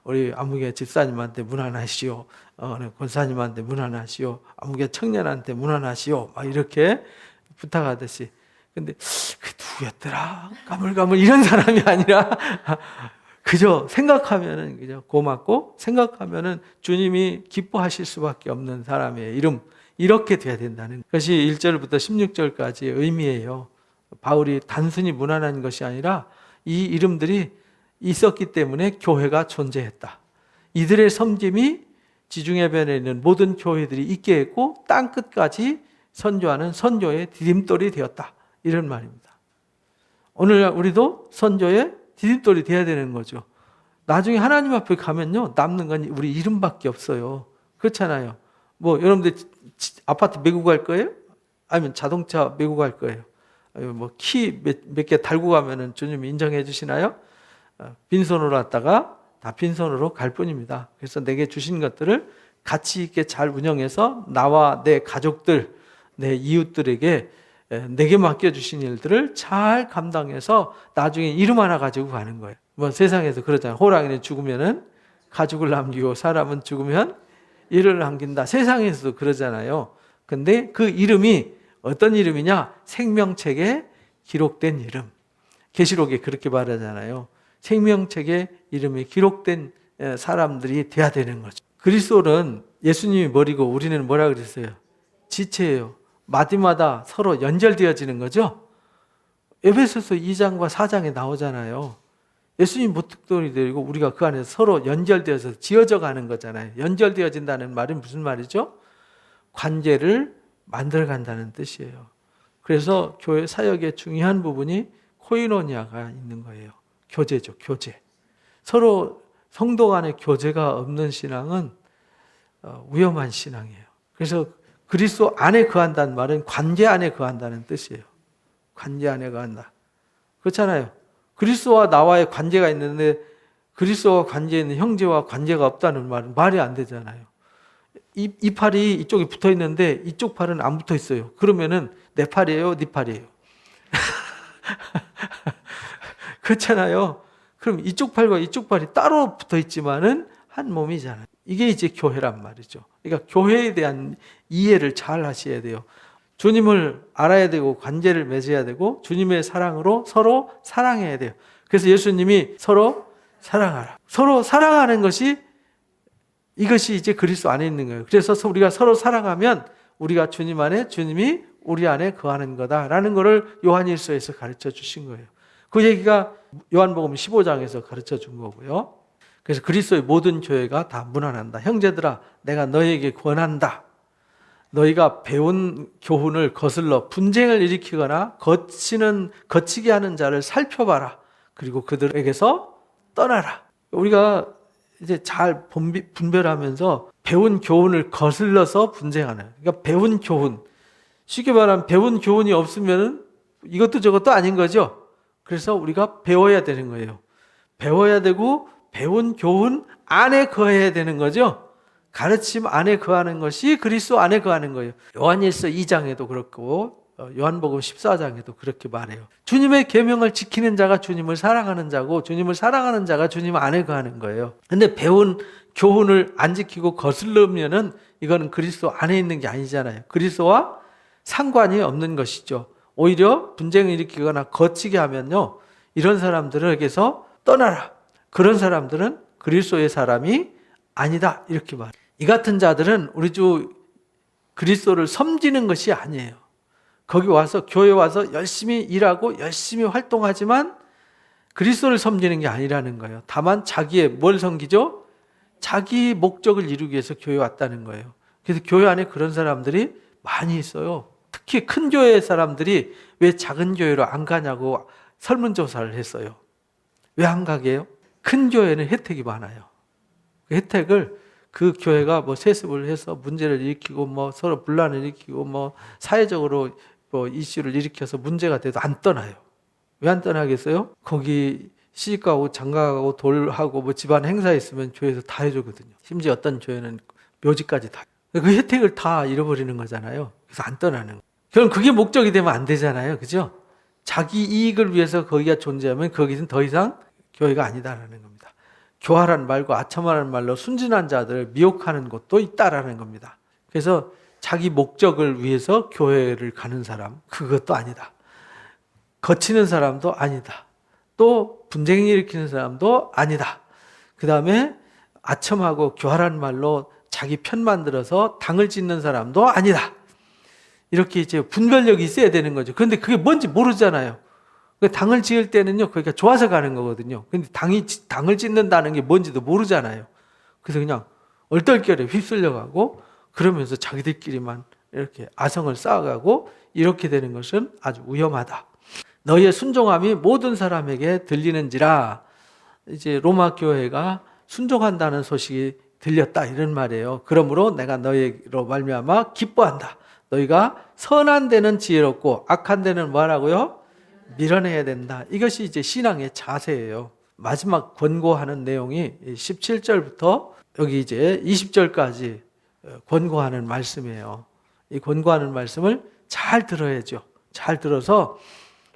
우리 아무개 집사님한테 문안하시오, 권사님한테 문안하시오, 아무개 청년한테 문안하시오, 막 이렇게 부탁하듯이. 근데 그 누구였더라? 가물가물 이런 사람이 아니라 그저 생각하면은 그저 고맙고 생각하면은 주님이 기뻐하실 수밖에 없는 사람의 이름, 이렇게 돼야 된다는 것이 1절부터 16절까지의 의미예요. 바울이 단순히 문안한 것이 아니라 이 이름들이 있었기 때문에 교회가 존재했다. 이들의 섬김이 지중해변에 있는 모든 교회들이 있게 했고 땅 끝까지 선교하는 선교의 디딤돌이 되었다. 이런 말입니다. 오늘 우리도 선교의 디딤돌이 돼야 되는 거죠. 나중에 하나님 앞에 가면요, 남는 건 우리 이름밖에 없어요. 그렇잖아요. 뭐 여러분들 아파트 메고 갈 거예요? 아니면 자동차 메고 갈 거예요? 아니면 뭐 키 몇 개 달고 가면은 주님이 인정해 주시나요? 빈손으로 왔다가 다 빈손으로 갈 뿐입니다. 그래서 내게 주신 것들을 가치 있게 잘 운영해서 나와 내 가족들, 내 이웃들에게 내게 맡겨주신 일들을 잘 감당해서 나중에 이름 하나 가지고 가는 거예요. 뭐 세상에서 그러잖아요. 호랑이는 죽으면은 가죽을 남기고 사람은 죽으면 이를 남긴다. 세상에서도 그러잖아요. 근데 그 이름이 어떤 이름이냐? 생명책에 기록된 이름. 계시록에 그렇게 말하잖아요. 생명책에 이름이 기록된 사람들이 돼야 되는 거죠. 그리스도는 예수님이 머리고 우리는 뭐라 그랬어요? 지체예요. 마디마다 서로 연결되어지는 거죠. 에베소서 2장과 4장에 나오잖아요. 예수님 모퉁돌이 되고 우리가 그 안에서 서로 연결되어서 지어져 가는 거잖아요. 연결되어진다는 말은 무슨 말이죠? 관계를 만들어 간다는 뜻이에요. 그래서 교회 사역의 중요한 부분이 코이노니아가 있는 거예요. 교제죠, 교제. 서로 성도 간의 교제가 없는 신앙은 위험한 신앙이에요. 그래서 그리스도 안에 거한다는 말은 관계 안에 거한다는 뜻이에요. 관계 안에 거한다. 그렇잖아요. 그리스도와 나와의 관계가 있는데 그리스도와 관계에 있는 형제와 관계가 없다는 말은 말이 안 되잖아요. 이 팔이 이쪽에 붙어 있는데 이쪽 팔은 안 붙어 있어요. 그러면은 내 팔이에요, 네 팔이에요. 그렇잖아요. 그럼 이쪽 팔과 이쪽 팔이 따로 붙어 있지만은 한 몸이잖아요. 이게 이제 교회란 말이죠. 그러니까 교회에 대한 이해를 잘 하셔야 돼요. 주님을 알아야 되고 관계를 맺어야 되고 주님의 사랑으로 서로 사랑해야 돼요. 그래서 예수님이 서로 사랑하라. 서로 사랑하는 것이 이것이 이제 그리스도 안에 있는 거예요. 그래서 우리가 서로 사랑하면 우리가 주님 안에 주님이 우리 안에 거하는 거다라는 것을 요한일서에서 가르쳐 주신 거예요. 그 얘기가 요한복음 15장에서 가르쳐 준 거고요. 그래서 그리스도의 모든 교회가 다 문안한다. 형제들아, 내가 너희에게 권한다. 너희가 배운 교훈을 거슬러 분쟁을 일으키거나 거치게 하는 자를 살펴봐라. 그리고 그들에게서 떠나라. 우리가 이제 잘 분별하면서 배운 교훈을 거슬러서 분쟁하는. 그러니까 배운 교훈. 쉽게 말하면 배운 교훈이 없으면 이것도 저것도 아닌 거죠. 그래서 우리가 배워야 되는 거예요. 배워야 되고 배운 교훈 안에 거해야 되는 거죠. 가르침 안에 거하는 것이 그리스도 안에 거하는 거예요. 요한일서 2장에도 그렇고 요한복음 14장에도 그렇게 말해요. 주님의 계명을 지키는 자가 주님을 사랑하는 자고 주님을 사랑하는 자가 주님 안에 거하는 거예요. 근데 배운 교훈을 안 지키고 거슬르면은 이거는 그리스도 안에 있는 게 아니잖아요. 그리스도와 상관이 없는 것이죠. 오히려 분쟁을 일으키거나 거치게 하면요, 이런 사람들에게서 떠나라. 그런 사람들은 그리스도의 사람이 아니다 이렇게 말해요. 이 같은 자들은 우리 주 그리스도를 섬기는 것이 아니에요. 거기 와서 교회 와서 열심히 일하고 열심히 활동하지만 그리스도를 섬기는 게 아니라는 거예요. 다만 자기의 뭘 섬기죠? 자기 목적을 이루기 위해서 교회에 왔다는 거예요. 그래서 교회 안에 그런 사람들이 많이 있어요. 특히 큰 교회 사람들이 왜 작은 교회로 안 가냐고 설문조사를 했어요. 왜 안 가게요? 큰 교회는 혜택이 많아요. 그 혜택을 그 교회가 뭐 세습을 해서 문제를 일으키고 뭐 서로 분란을 일으키고 뭐 사회적으로 뭐 이슈를 일으켜서 문제가 돼도 안 떠나요. 왜 안 떠나겠어요? 거기 시집가고 장가가고 돌하고 뭐 집안 행사 있으면 교회에서 다 해주거든요. 심지어 어떤 교회는 묘지까지 다. 그 혜택을 다 잃어버리는 거잖아요. 그래서 안 떠나는 거예요. 그럼 그게 목적이 되면 안 되잖아요. 그죠? 자기 이익을 위해서 거기가 존재하면 거기는 더 이상 교회가 아니다라는 겁니다. 교활한 말과 아첨하는 말로 순진한 자들을 미혹하는 곳도 있다라는 겁니다. 그래서 자기 목적을 위해서 교회를 가는 사람, 그것도 아니다. 거치는 사람도 아니다. 또 분쟁 일으키는 사람도 아니다. 그 다음에 아첨하고 교활한 말로 자기 편 만들어서 당을 짓는 사람도 아니다. 이렇게 이제 분별력이 있어야 되는 거죠. 그런데 그게 뭔지 모르잖아요. 당을 지을 때는요, 그러니까 좋아서 가는 거거든요. 근데 당을 짓는다는 게 뭔지도 모르잖아요. 그래서 그냥 얼떨결에 휩쓸려 가고 그러면서 자기들끼리만 이렇게 아성을 쌓아가고 이렇게 되는 것은 아주 위험하다. 너희의 순종함이 모든 사람에게 들리는지라. 이제 로마 교회가 순종한다는 소식이 들렸다 이런 말이에요. 그러므로 내가 너희로 말미암아 기뻐한다. 너희가 선한 데는 지혜롭고 악한 데는 뭐라고요? 밀어내야 된다. 이것이 이제 신앙의 자세예요. 마지막 권고하는 내용이 17절부터 여기 이제 20절까지 권고하는 말씀이에요. 이 권고하는 말씀을 잘 들어야죠. 잘 들어서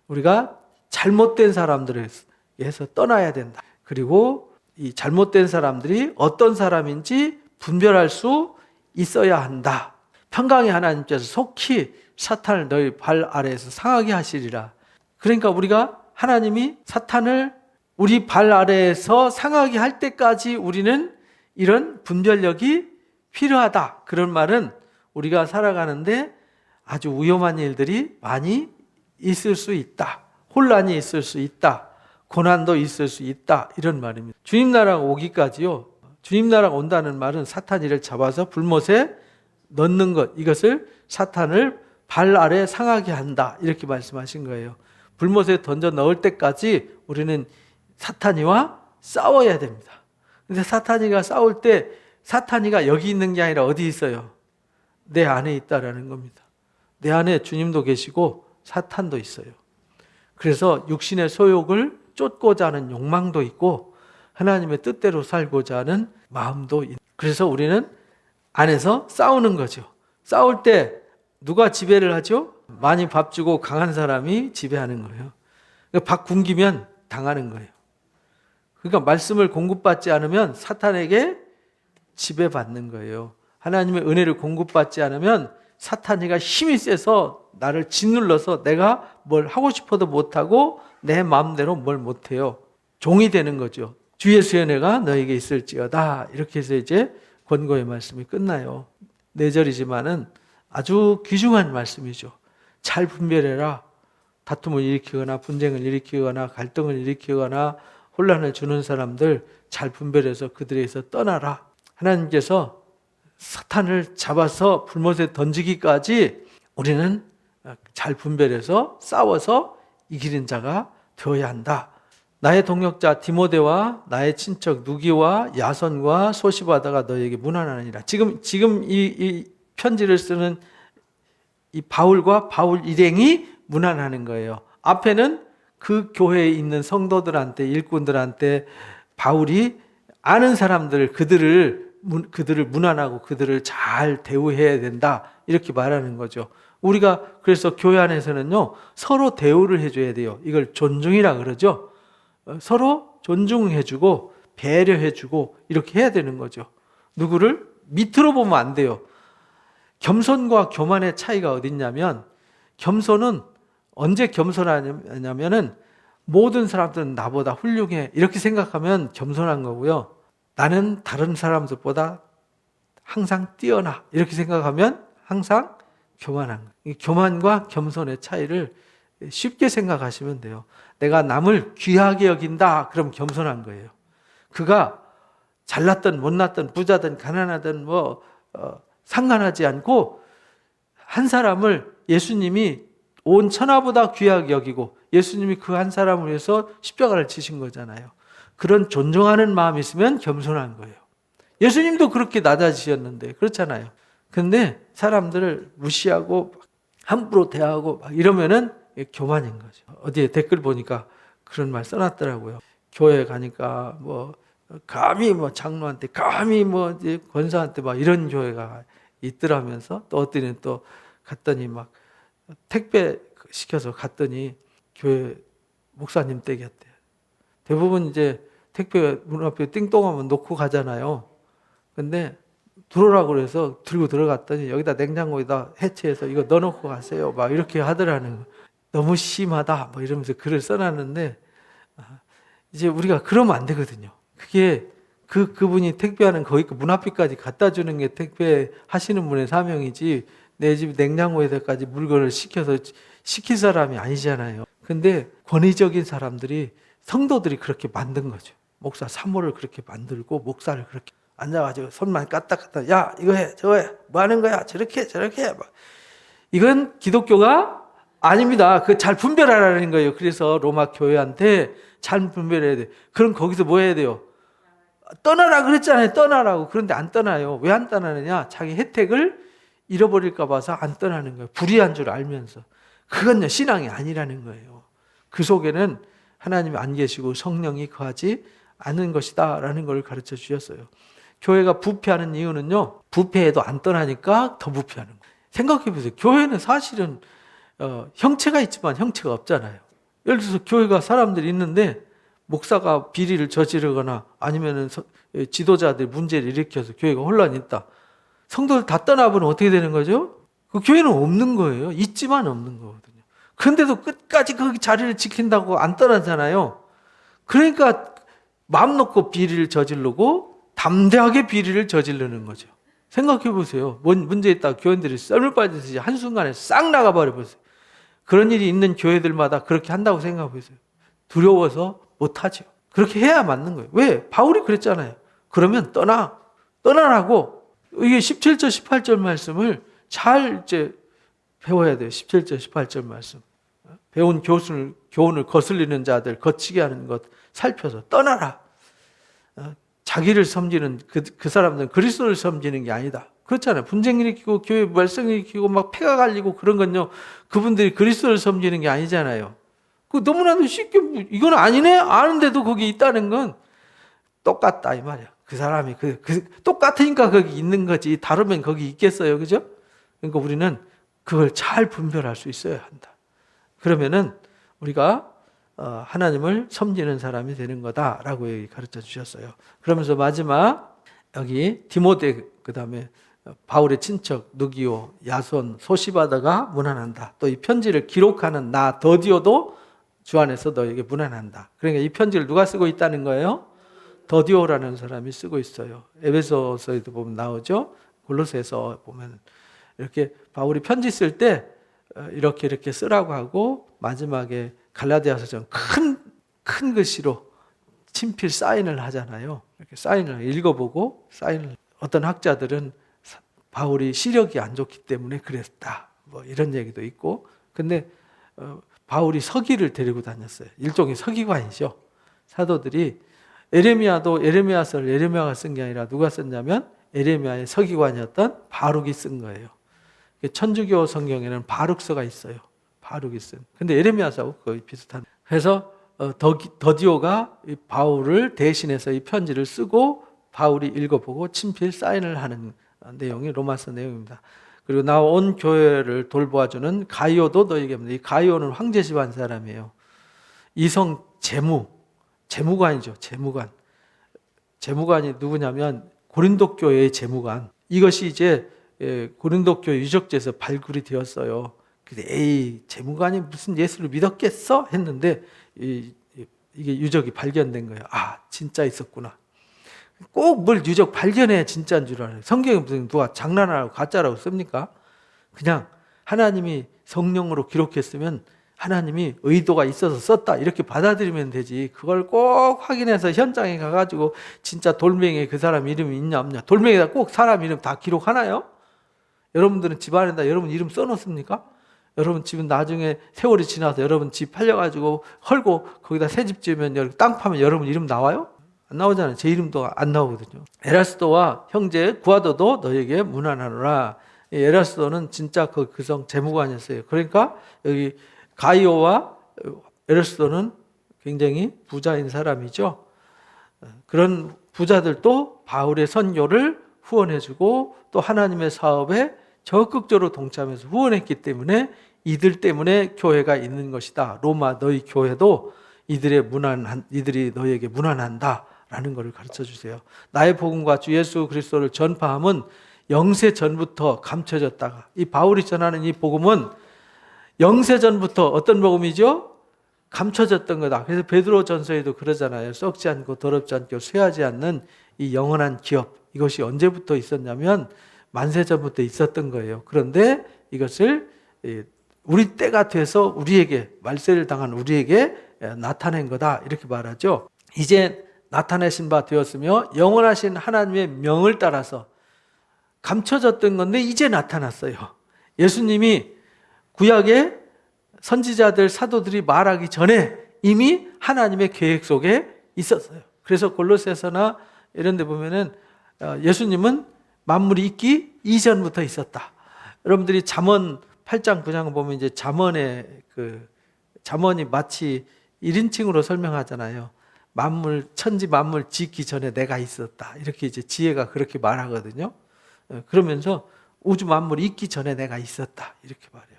우리가 잘못된 사람들에서 떠나야 된다. 그리고 이 잘못된 사람들이 어떤 사람인지 분별할 수 있어야 한다. 평강의 하나님께서 속히 사탄을 너희 발 아래에서 상하게 하시리라. 그러니까 우리가 하나님이 사탄을 우리 발 아래에서 상하게 할 때까지 우리는 이런 분별력이 필요하다. 그런 말은 우리가 살아가는데 아주 위험한 일들이 많이 있을 수 있다. 혼란이 있을 수 있다. 고난도 있을 수 있다. 이런 말입니다. 주님 나라가 오기까지요. 주님 나라가 온다는 말은 사탄 이를 잡아서 불못에 넣는 것. 이것을 사탄을 발 아래 상하게 한다. 이렇게 말씀하신 거예요. 불못에 던져 넣을 때까지 우리는 사탄이와 싸워야 됩니다. 근데 사탄이가 싸울 때 사탄이가 여기 있는 게 아니라 어디 있어요? 내 안에 있다라는 겁니다. 내 안에 주님도 계시고 사탄도 있어요. 그래서 육신의 소욕을 쫓고자 하는 욕망도 있고 하나님의 뜻대로 살고자 하는 마음도 있고 그래서 우리는 안에서 싸우는 거죠. 싸울 때 누가 지배를 하죠? 많이 밥 주고 강한 사람이 지배하는 거예요. 밥 굶기면 당하는 거예요. 그러니까 말씀을 공급받지 않으면 사탄에게 지배받는 거예요. 하나님의 은혜를 공급받지 않으면 사탄이가 힘이 세서 나를 짓눌러서 내가 뭘 하고 싶어도 못하고 내 마음대로 뭘 못해요. 종이 되는 거죠. 주 예수의 은혜가 너에게 있을지어다. 이렇게 해서 이제 권고의 말씀이 끝나요. 4절이지만은 아주 귀중한 말씀이죠. 잘 분별해라. 다툼을 일으키거나 분쟁을 일으키거나 갈등을 일으키거나 혼란을 주는 사람들 잘 분별해서 그들에게서 떠나라. 하나님께서 사탄을 잡아서 불못에 던지기까지 우리는 잘 분별해서 싸워서 이기는 자가 되어야 한다. 나의 동역자 디모데와 나의 친척 누기와 야손과 소시바다가 너에게 문안하니라. 지금 이 편지를 쓰는 이 바울과 바울 일행이 문안하는 거예요. 앞에는 그 교회에 있는 성도들한테 일꾼들한테 바울이 아는 사람들 그들을 문안하고 그들을 잘 대우해야 된다 이렇게 말하는 거죠. 우리가 그래서 교회 안에서는요 서로 대우를 해줘야 돼요. 이걸 존중이라 그러죠. 서로 존중해주고 배려해주고 이렇게 해야 되는 거죠. 누구를 밑으로 보면 안 돼요. 겸손과 교만의 차이가 어딨냐면 겸손은 언제 겸손하냐면은 모든 사람들은 나보다 훌륭해 이렇게 생각하면 겸손한 거고요. 나는 다른 사람들보다 항상 뛰어나 이렇게 생각하면 항상 교만한 거예요. 이 교만과 겸손의 차이를 쉽게 생각하시면 돼요. 내가 남을 귀하게 여긴다 그럼 겸손한 거예요. 그가 잘났든 못났든 부자든 가난하든 상관하지 않고 한 사람을 예수님이 온 천하보다 귀하게 여기고 예수님이 그 한 사람을 위해서 십자가를 지신 거잖아요. 그런 존중하는 마음이 있으면 겸손한 거예요. 예수님도 그렇게 낮아지셨는데 그렇잖아요. 근데 사람들을 무시하고 함부로 대하고 막 이러면은 교만인 거죠. 어디에 댓글 보니까 그런 말 써놨더라고요. 교회 가니까 감히 장로한테 감히 권사한테 막 이런 교회가 있더라면서 또 어디는 또 갔더니 막 택배 시켜서 갔더니 교회 목사님 댁이었대요. 대부분 이제 택배 문 앞에 띵동하면 놓고 가잖아요. 근데 들어오라고 그래서 들고 들어갔더니 여기다 냉장고에다 해체해서 이거 넣어놓고 가세요. 막 이렇게 하더라는 거. 너무 심하다. 이러면서 글을 써놨는데 이제 우리가 그러면 안 되거든요. 그게 그분이 택배하는 거기 문 앞에까지 갖다 주는 게 택배 하시는 분의 사명이지 내 집 냉장고에다까지 물건을 시켜서 시킬 사람이 아니잖아요. 근데 권위적인 사람들이 성도들이 그렇게 만든 거죠. 목사 사모를 그렇게 만들고 목사를 그렇게 앉아가지고 손만 까딱까딱 야 이거 해 저거 해 뭐 하는 거야 저렇게 해 이건 기독교가 아닙니다. 그 잘 분별하라는 거예요. 그래서 로마 교회한테 잘 분별해야 돼요. 그럼 거기서 뭐 해야 돼요? 떠나라 그랬잖아요. 떠나라고. 그런데 안 떠나요. 왜 안 떠나느냐? 자기 혜택을 잃어버릴까 봐서 안 떠나는 거예요. 불의한 줄 알면서. 그건요 신앙이 아니라는 거예요. 그 속에는 하나님이 안 계시고 성령이 거하지 않는 것이다 라는 걸 가르쳐 주셨어요. 교회가 부패하는 이유는요, 부패해도 안 떠나니까 더 부패하는 거예요. 생각해 보세요. 교회는 사실은 형체가 있지만 형체가 없잖아요. 예를 들어서 교회가 사람들이 있는데 목사가 비리를 저지르거나 아니면은 지도자들이 문제를 일으켜서 교회가 혼란이 있다. 성도들 다 떠나보면 어떻게 되는 거죠? 그 교회는 없는 거예요. 있지만 없는 거거든요. 그런데도 끝까지 그 자리를 지킨다고 안 떠나잖아요. 그러니까 마음 놓고 비리를 저지르고 담대하게 비리를 저지르는 거죠. 생각해 보세요. 뭔 문제 있다가 교인들이 썰물 빠지듯이 한순간에 싹 나가버려 보세요. 그런 일이 있는 교회들마다 그렇게 한다고 생각해 보세요. 두려워서 못하죠. 그렇게 해야 맞는 거예요. 왜? 바울이 그랬잖아요. 그러면 떠나라고. 이게 17절, 18절 말씀을 잘 이제 배워야 돼요. 17절, 18절 말씀. 배운 교훈을 거슬리는 자들, 거치게 하는 것 살펴서 떠나라. 자기를 섬기는 그 사람들은 그리스도를 섬기는 게 아니다. 그렇잖아요. 분쟁 일으키고 교회 말썽 일으키고 막 폐가 갈리고 그런 건요. 그분들이 그리스도를 섬기는 게 아니잖아요. 그 너무나도 쉽게 이건 아니네 아는데도 거기 있다는 건 똑같다 이 말이야. 그 사람이 똑같으니까 거기 있는 거지. 다르면 거기 있겠어요, 그죠? 그러니까 우리는 그걸 잘 분별할 수 있어야 한다. 그러면은 우리가 하나님을 섬기는 사람이 되는 거다라고 여기 가르쳐 주셨어요. 그러면서 마지막 여기 디모데 그다음에 바울의 친척 누기오, 야손, 소시바다가 문안한다. 또 이 편지를 기록하는 나 더디오도 주 안에서 너에게 문안한다. 그러니까 이 편지를 누가 쓰고 있다는 거예요? 더디오라는 사람이 쓰고 있어요. 에베소서에도 보면 나오죠. 골로새서 보면 이렇게 바울이 편지 쓸 때 이렇게 쓰라고 하고 마지막에 갈라디아서처럼 큰 글씨로 친필 사인을 하잖아요. 이렇게 사인을 읽어보고 사인을 어떤 학자들은 바울이 시력이 안 좋기 때문에 그랬다. 이런 얘기도 있고. 근데 바울이 서기를 데리고 다녔어요. 일종의 서기관이죠. 사도들이 에레미야도 에레미야서를 에레미야가 쓴 게 아니라 누가 썼냐면 에레미야의 서기관이었던 바룩이 쓴 거예요. 천주교 성경에는 바룩서가 있어요. 바룩이 쓴. 근데 에레미야서하고 거의 비슷한. 그래서 더디오가 바울을 대신해서 이 편지를 쓰고 바울이 읽어보고 친필 사인을 하는 내용이 로마서 내용입니다. 그리고 나 온 교회를 돌보아주는 가이오도 너에게 합니다. 이 가이오는 황제 집안 사람이에요. 이성 재무관이죠. 재무관이 누구냐면 고린도 교회의 재무관. 이것이 이제 고린도 교회 유적지에서 발굴이 되었어요. 근데 재무관이 무슨 예수를 믿었겠어? 했는데 이게 유적이 발견된 거예요. 아, 진짜 있었구나. 꼭 뭘 유적 발견해야 진짜인 줄 알아요. 성경에 무슨 누가 장난하고 가짜라고 씁니까? 그냥 하나님이 성령으로 기록했으면 하나님이 의도가 있어서 썼다 이렇게 받아들이면 되지, 그걸 꼭 확인해서 현장에 가가지고 진짜 돌멩이에 그 사람 이름이 있냐 없냐, 돌멩이에다 꼭 사람 이름 다 기록하나요? 여러분들은 집안에다 여러분 이름 써놓습니까? 여러분 집은 나중에 세월이 지나서 여러분 집 팔려가지고 헐고 거기다 새 집 지으면 땅 파면 여러분 이름 나와요? 안 나오잖아요. 제 이름도 안 나오거든요. 에라스도와 형제 구하도도 너에게 문안하노라. 에라스도는 진짜 그 성 재무관이었어요. 그러니까 여기 가이오와 에라스도는 굉장히 부자인 사람이죠. 그런 부자들도 바울의 선교를 후원해주고 또 하나님의 사업에 적극적으로 동참해서 후원했기 때문에 이들 때문에 교회가 있는 것이다. 로마 너희 교회도 이들이 너희에게 문안한다라는 것을 가르쳐 주세요. 나의 복음과 주 예수 그리스도를 전파함은 영세 전부터 감춰졌다가, 이 바울이 전하는 이 복음은 영세 전부터 어떤 복음이죠? 감춰졌던 거다. 그래서 베드로 전서에도 그러잖아요. 썩지 않고 더럽지 않고 쇠하지 않는 이 영원한 기업, 이것이 언제부터 있었냐면 만세 전부터 있었던 거예요. 그런데 이것을 우리 때가 돼서 우리에게, 말세를 당한 우리에게 나타낸 거다 이렇게 말하죠. 이제 나타내신 바 되었으며 영원하신 하나님의 명을 따라서 감춰졌던 건데 이제 나타났어요. 예수님이 구약의 선지자들 사도들이 말하기 전에 이미 하나님의 계획 속에 있었어요. 그래서 골로새서나 이런 데 보면은 예수님은 만물이 있기 이전부터 있었다. 여러분들이 잠언 8장 9장 보면 이제 잠언이 마치 1인칭으로 설명하잖아요. 천지 만물 짓기 전에 내가 있었다. 이렇게 이제 지혜가 그렇게 말하거든요. 그러면서 우주 만물이 있기 전에 내가 있었다. 이렇게 말해요.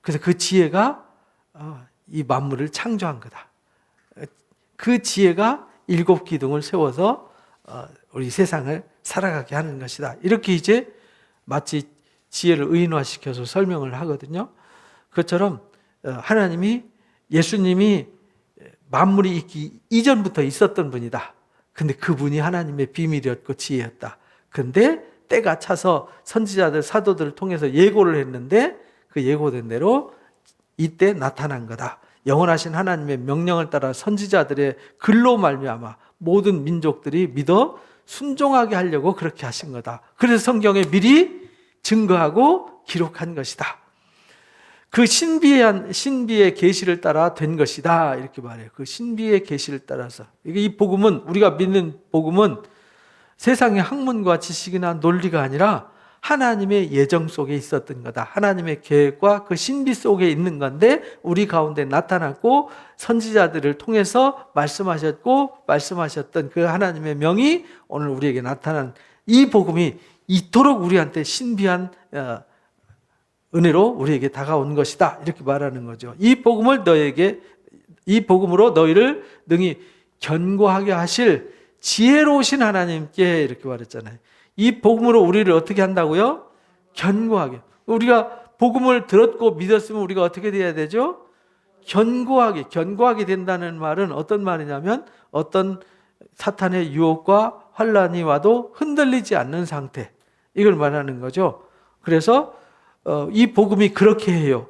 그래서 그 지혜가 이 만물을 창조한 거다. 그 지혜가 7기둥을 세워서 우리 세상을 살아가게 하는 것이다. 이렇게 이제 마치 지혜를 의인화시켜서 설명을 하거든요. 그것처럼 하나님이, 예수님이 만물이 있기 이전부터 있었던 분이다. 근데 그분이 하나님의 비밀이었고 지혜였다. 근데 때가 차서 선지자들, 사도들을 통해서 예고를 했는데 그 예고된 대로 이때 나타난 거다. 영원하신 하나님의 명령을 따라 선지자들의 글로 말미암아 모든 민족들이 믿어 순종하게 하려고 그렇게 하신 거다. 그래서 성경에 미리 증거하고 기록한 것이다. 그 신비의 계시를 따라 된 것이다. 이렇게 말해요. 그 신비의 계시를 따라서. 이 복음은, 우리가 믿는 복음은 세상의 학문과 지식이나 논리가 아니라 하나님의 예정 속에 있었던 거다. 하나님의 계획과 그 신비 속에 있는 건데 우리 가운데 나타났고 선지자들을 통해서 말씀하셨던 그 하나님의 명이 오늘 우리에게 나타난 이 복음이 이토록 우리한테 신비한 은혜로 우리에게 다가온 것이다. 이렇게 말하는 거죠. 이 복음으로 너희를 능히 견고하게 하실 지혜로우신 하나님께, 이렇게 말했잖아요. 이 복음으로 우리를 어떻게 한다고요? 견고하게. 우리가 복음을 들었고 믿었으면 우리가 어떻게 돼야 되죠? 견고하게 된다는 말은 어떤 말이냐면 어떤 사탄의 유혹과 환란이 와도 흔들리지 않는 상태, 이걸 말하는 거죠. 그래서 이 복음이 그렇게 해요.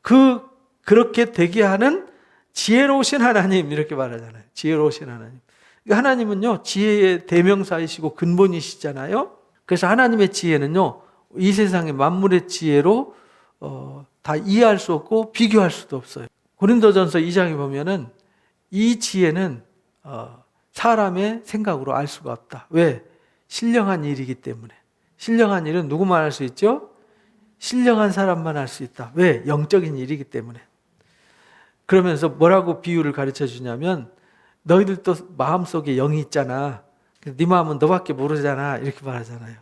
그렇게 되게 하는 지혜로우신 하나님, 이렇게 말하잖아요. 지혜로우신 하나님. 하나님은요, 지혜의 대명사이시고 근본이시잖아요. 그래서 하나님의 지혜는요, 이 세상의 만물의 지혜로 다 이해할 수 없고 비교할 수도 없어요. 고린도전서 2장에 보면은 이 지혜는 사람의 생각으로 알 수가 없다. 왜? 신령한 일이기 때문에. 신령한 일은 누구만 할 수 있죠? 신령한 사람만 할 수 있다. 왜? 영적인 일이기 때문에. 그러면서 뭐라고 비유를 가르쳐 주냐면, 너희들도 마음속에 영이 있잖아. 네 마음은 너밖에 모르잖아. 이렇게 말하잖아요.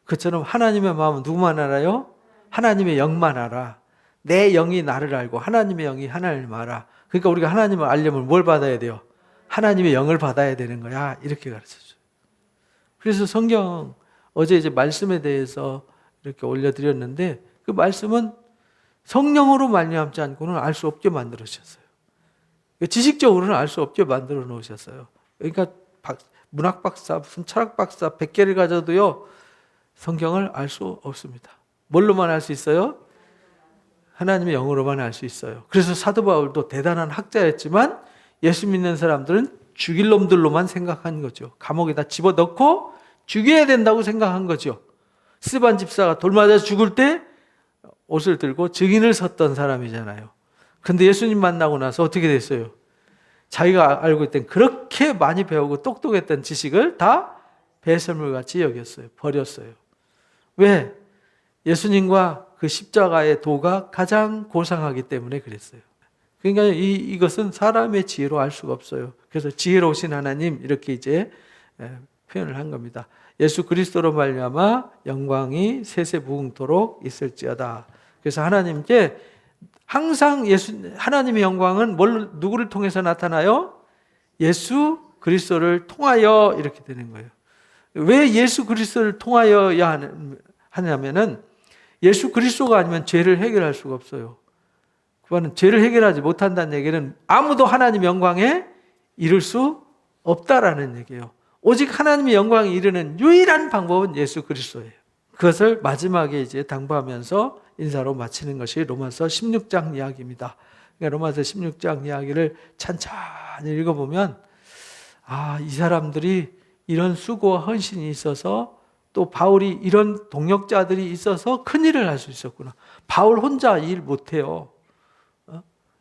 그처럼 하나님의 마음은 누구만 알아요? 하나님의 영만 알아. 내 영이 나를 알고 하나님의 영이 하나님을 알아. 그러니까 우리가 하나님을 알려면 뭘 받아야 돼요? 하나님의 영을 받아야 되는 거야. 이렇게 가르쳐줘요. 그래서 성경, 어제 이제 말씀에 대해서 이렇게 올려드렸는데, 그 말씀은 성령으로 말미암지 않고는 알 수 없게 만들어주셨어요. 지식적으로는 알 수 없게 만들어 놓으셨어요. 그러니까 문학 박사, 무슨 철학 박사 100개를 가져도요, 성경을 알 수 없습니다. 뭘로만 알 수 있어요? 하나님의 영으로만 알 수 있어요. 그래서 사도 바울도 대단한 학자였지만 예수 믿는 사람들은 죽일 놈들로만 생각한 거죠. 감옥에다 집어넣고 죽여야 된다고 생각한 거죠. 스데반 집사가 돌 맞아 죽을 때 옷을 들고 증인을 섰던 사람이잖아요. 근데 예수님 만나고 나서 어떻게 됐어요? 자기가 알고 있던 그렇게 많이 배우고 똑똑했던 지식을 다 배설물같이 여겼어요. 버렸어요. 왜? 예수님과 그 십자가의 도가 가장 고상하기 때문에 그랬어요. 그러니까 이것은 사람의 지혜로 알 수가 없어요. 그래서 지혜로우신 하나님 이렇게 이제 표현을 한 겁니다. 예수 그리스도로 말미암아 영광이 세세무궁토록 있을지어다. 그래서 하나님께 항상 하나님의 영광은 누구를 통해서 나타나요? 예수 그리스도를 통하여 이렇게 되는 거예요. 왜 예수 그리스도를 통하여야 하냐면은 예수 그리스도가 아니면 죄를 해결할 수가 없어요. 그거는 죄를 해결하지 못한다는 얘기는 아무도 하나님 영광에 이를 수 없다라는 얘기예요. 오직 하나님의 영광에 이르는 유일한 방법은 예수 그리스도예요. 그것을 마지막에 이제 당부하면서 인사로 마치는 것이 로마서 16장 이야기입니다. 그러니까 로마서 16장 이야기를 찬찬히 읽어보면 이 사람들이 이런 수고와 헌신이 있어서 또 바울이 이런 동역자들이 있어서 큰일을 할 수 있었구나. 바울 혼자 일 못해요.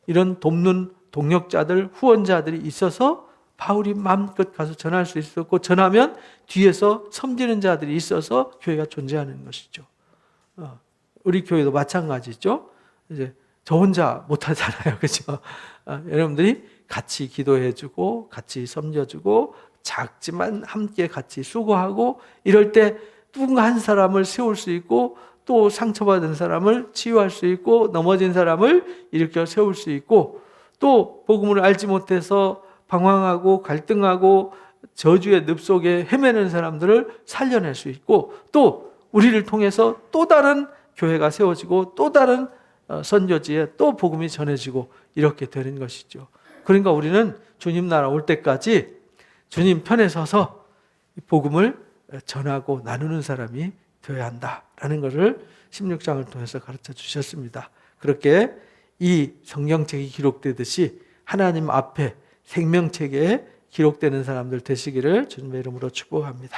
이런 돕는 동역자들, 후원자들이 있어서 바울이 마음껏 가서 전할 수 있었고, 전하면 뒤에서 섬기는 자들이 있어서 교회가 존재하는 것이죠. 우리 교회도 마찬가지죠. 이제 저 혼자 못하잖아요. 그렇죠? 여러분들이 같이 기도해주고 같이 섬겨주고 작지만 함께 같이 수고하고 이럴 때 누군가 한 사람을 세울 수 있고 또 상처받은 사람을 치유할 수 있고 넘어진 사람을 일으켜 세울 수 있고 또 복음을 알지 못해서 방황하고 갈등하고 저주의 늪 속에 헤매는 사람들을 살려낼 수 있고 또 우리를 통해서 또 다른 교회가 세워지고 또 다른 선교지에 또 복음이 전해지고 이렇게 되는 것이죠. 그러니까 우리는 주님 나라 올 때까지 주님 편에 서서 복음을 전하고 나누는 사람이 되어야 한다라는 것을 16장을 통해서 가르쳐 주셨습니다. 그렇게 이 성경책이 기록되듯이 하나님 앞에 생명책에 기록되는 사람들 되시기를 주님의 이름으로 축복합니다.